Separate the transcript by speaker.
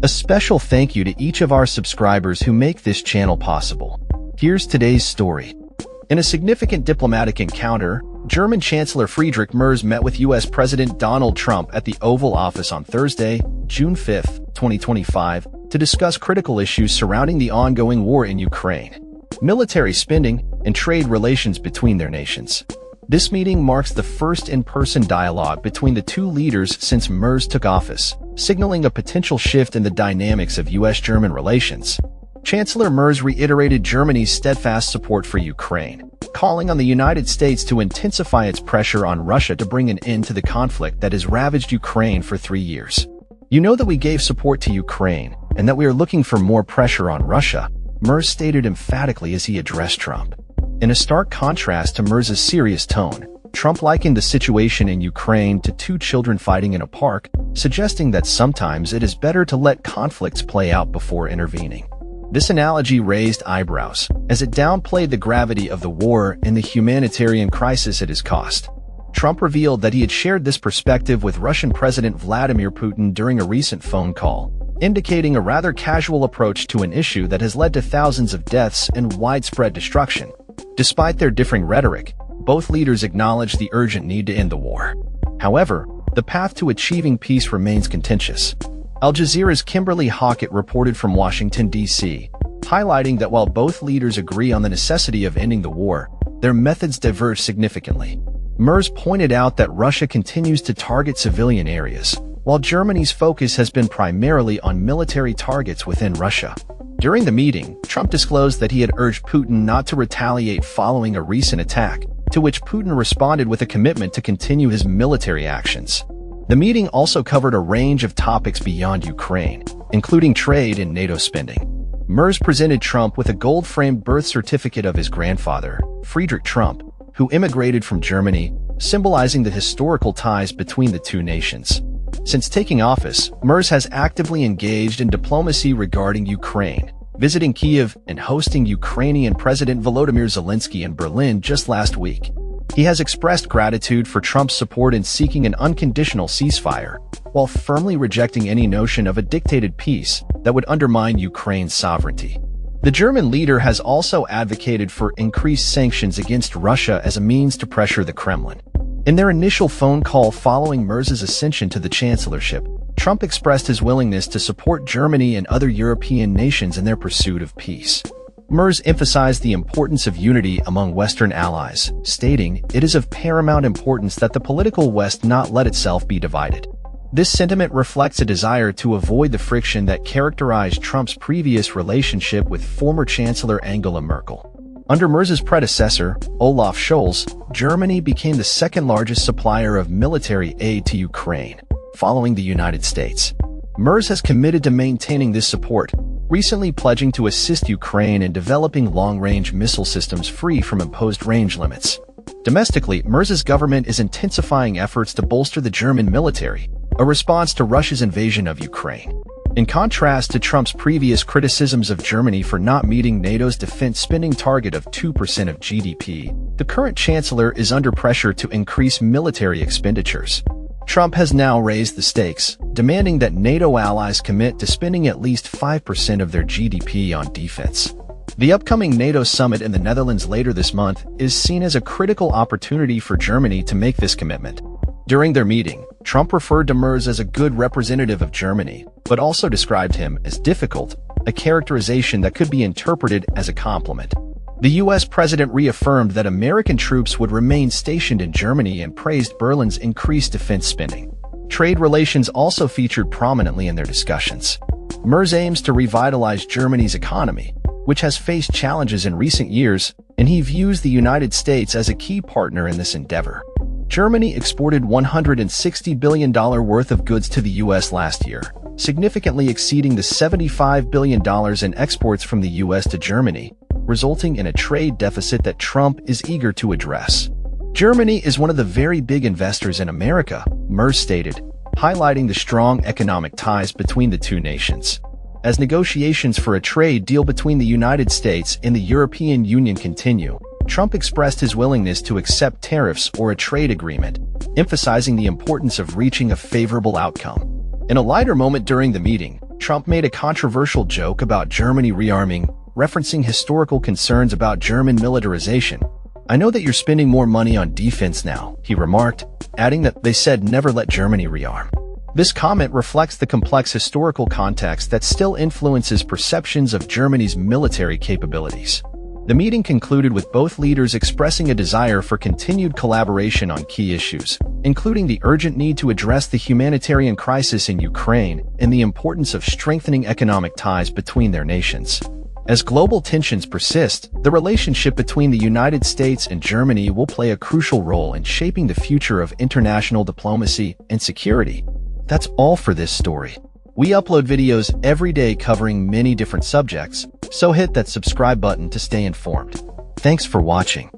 Speaker 1: A special thank you to each of our subscribers who make this channel possible. Here's today's story. In a significant diplomatic encounter, German Chancellor Friedrich Merz met with U.S. President Donald Trump at the Oval Office on Thursday, June 5, 2025, to discuss critical issues surrounding the ongoing war in Ukraine, military spending, and trade relations between their nations. This meeting marks the first in-person dialogue between the two leaders since Merz took office, signaling a potential shift in the dynamics of U.S.-German relations. Chancellor Merz reiterated Germany's steadfast support for Ukraine, calling on the United States to intensify its pressure on Russia to bring an end to the conflict that has ravaged Ukraine for 3 years. "You know that we gave support to Ukraine, and that we are looking for more pressure on Russia," Merz stated emphatically as he addressed Trump. In a stark contrast to Merz's serious tone, Trump likened the situation in Ukraine to two children fighting in a park, suggesting that sometimes it is better to let conflicts play out before intervening. This analogy raised eyebrows, as it downplayed the gravity of the war and the humanitarian crisis it has caused. Trump revealed that he had shared this perspective with Russian President Vladimir Putin during a recent phone call, indicating a rather casual approach to an issue that has led to thousands of deaths and widespread destruction. Despite their differing rhetoric, both leaders acknowledged the urgent need to end the war. However, the path to achieving peace remains contentious. Al Jazeera's Kimberly Hockett reported from Washington, D.C., highlighting that while both leaders agree on the necessity of ending the war, their methods diverge significantly. Merz pointed out that Russia continues to target civilian areas, while Germany's focus has been primarily on military targets within Russia. During the meeting, Trump disclosed that he had urged Putin not to retaliate following a recent attack, to which Putin responded with a commitment to continue his military actions. The meeting also covered a range of topics beyond Ukraine, including trade and NATO spending. Merz presented Trump with a gold-framed birth certificate of his grandfather, Friedrich Trump, who immigrated from Germany, symbolizing the historical ties between the two nations. Since taking office, Merz has actively engaged in diplomacy regarding Ukraine, visiting Kyiv and hosting Ukrainian President Volodymyr Zelensky in Berlin just last week. He has expressed gratitude for Trump's support in seeking an unconditional ceasefire, while firmly rejecting any notion of a dictated peace that would undermine Ukraine's sovereignty. The German leader has also advocated for increased sanctions against Russia as a means to pressure the Kremlin. In their initial phone call following Merz's ascension to the chancellorship, Trump expressed his willingness to support Germany and other European nations in their pursuit of peace. Merz emphasized the importance of unity among Western allies, stating, "It is of paramount importance that the political West not let itself be divided." This sentiment reflects a desire to avoid the friction that characterized Trump's previous relationship with former Chancellor Angela Merkel. Under Merz's predecessor, Olaf Scholz, Germany became the second-largest supplier of military aid to Ukraine, following the United States. Merz has committed to maintaining this support, recently pledging to assist Ukraine in developing long-range missile systems free from imposed range limits. Domestically, Merz's government is intensifying efforts to bolster the German military, a response to Russia's invasion of Ukraine. In contrast to Trump's previous criticisms of Germany for not meeting NATO's defense spending target of 2% of GDP, the current chancellor is under pressure to increase military expenditures. Trump has now raised the stakes, demanding that NATO allies commit to spending at least 5% of their GDP on defense. The upcoming NATO summit in the Netherlands later this month is seen as a critical opportunity for Germany to make this commitment. During their meeting, Trump referred to Merz as a good representative of Germany, but also described him as difficult, a characterization that could be interpreted as a compliment. The U.S. president reaffirmed that American troops would remain stationed in Germany and praised Berlin's increased defense spending. Trade relations also featured prominently in their discussions. Merz aims to revitalize Germany's economy, which has faced challenges in recent years, and he views the United States as a key partner in this endeavor. Germany exported $160 billion worth of goods to the U.S. last year, significantly exceeding the $75 billion in exports from the U.S. to Germany, resulting in a trade deficit that Trump is eager to address. Germany is one of the very big investors in America, Merz stated, highlighting the strong economic ties between the two nations. As negotiations for a trade deal between the United States and the European Union continue, Trump expressed his willingness to accept tariffs or a trade agreement, emphasizing the importance of reaching a favorable outcome. In a lighter moment during the meeting, Trump made a controversial joke about Germany rearming, referencing historical concerns about German militarization. "I know that you're spending more money on defense now," he remarked, adding that they said never let Germany rearm. This comment reflects the complex historical context that still influences perceptions of Germany's military capabilities. The meeting concluded with both leaders expressing a desire for continued collaboration on key issues, including the urgent need to address the humanitarian crisis in Ukraine and the importance of strengthening economic ties between their nations. As global tensions persist, the relationship between the United States and Germany will play a crucial role in shaping the future of international diplomacy and security. That's all for this story. We upload videos every day covering many different subjects, so hit that subscribe button to stay informed. Thanks for watching.